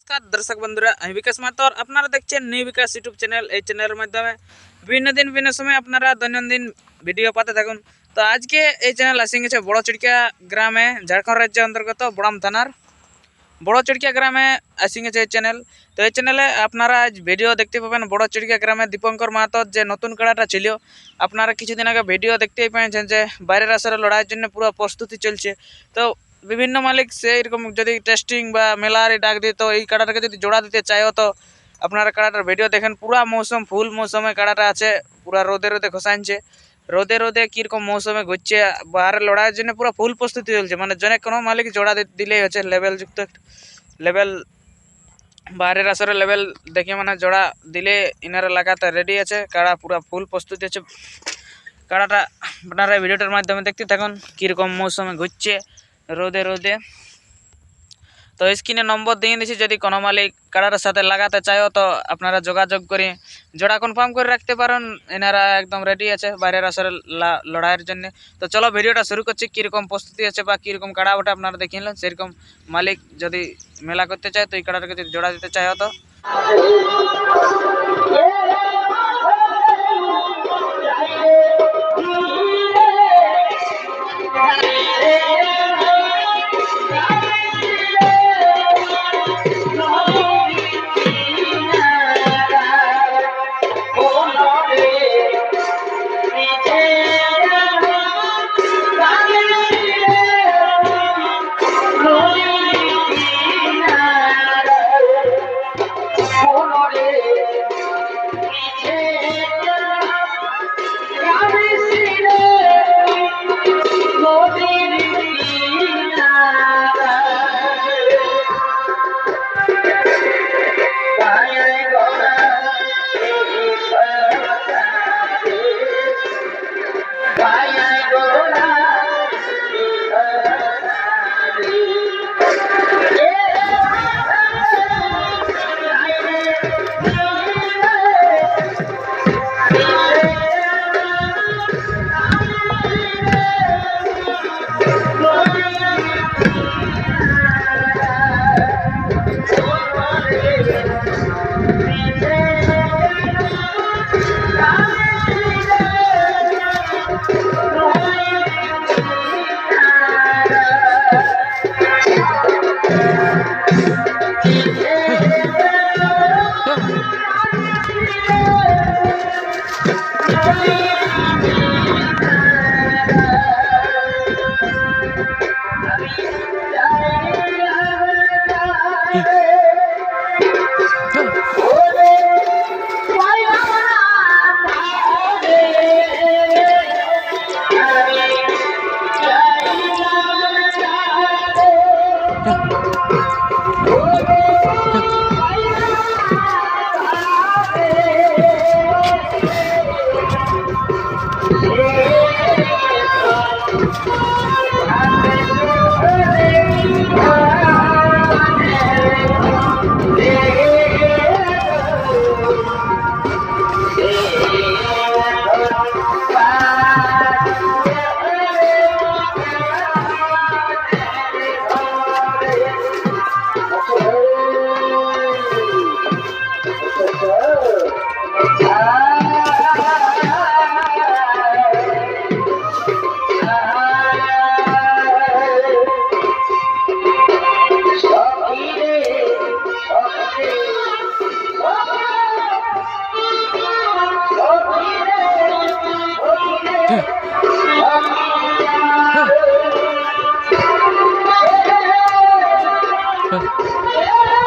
नमस्कार दर्शक बंधुरा विकास मातो और अपनारा देखছেন নিউ বিকাশ ইউটিউব চ্যানেল। এই চ্যানেলের মাধ্যমে বিভিন্ন দিন বিভিন্ন সময় আপনারা দৈনন্দিন ভিডিও পাতে থাকুন। তো আজকে এই চ্যানেল আসি গেছে বড় চড়কিয়া গ্রামে, ঝাড়খণ্ড রাজ্যের অন্তর্গত বড়াম থানার বড় চড়কিয়া গ্রামে আসি গেছে এই চ্যানেল। তো এই চ্যানেলে আপনারা আজ ভিডিও দেখতে পাবেন বড় চড়কিয়া গ্রামে দীপঙ্কর মাহাতোর যে নতুন কাড়াটা ছিল। আপনারা কিছুদিন আগে ভিডিও দেখতেই পেয়েছেন যে বাইরের আসরে লড়াইয়ের জন্য পুরো প্রস্তুতি চলছে। তো বিভিন্ন মালিক সেরকম যদি টেস্টিং বা মেলার ডাক দিয়ে তো এই কাড়াটাকে যদি জোড়া দিতে চাইও তো আপনারা কাড়াটার ভিডিও দেখেন। পুরা মৌসুম ফুল মৌসুমে কাড়াটা আছে, পুরা রোদে রোদে খসানছে, রোদে রোদে কীরকম মৌসুমে ঘুরছে, বাইরে লড়াইয়ের জন্য পুরো ফুল প্রস্তুতি চলছে। মানে জনে কোনো মালিক জোড়া দিলেই হচ্ছে লেভেলযুক্ত লেভেল বাইরের আসরে লেভেল দেখে মানে জোড়া দিলে ইনারা লাগাতে রেডি আছে। কাড়া পুরা ফুল প্রস্তুতি আছে। কাড়াটা আপনারা ভিডিওটার মাধ্যমে দেখতে থাকুন কীরকম মৌসুমে ঘুরছে রোদে রোদে। তো স্ক্রিনে নম্বর দিয়ে দিয়েছি, যদি কোনো মালিক কাড়াটার সাথে লাগাতে চাও তো আপনারা যোগাযোগ করে জোড়া কনফার্ম করে রাখতে পারেন। এনারা একদম রেডি আছে বাইরের আসরে লড়াইয়ের জন্য। তো চলো ভিডিওটা শুরু করছি। কীরকম প্রস্তুতি আছে বা কীরকম কাড়া ওটা আপনারা দেখে নিলেন। সেরকম মালিক যদি মেলা করতে চায় তো এই কাড়াটাকে যদি জোড়া দিতে চাও তো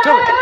Go!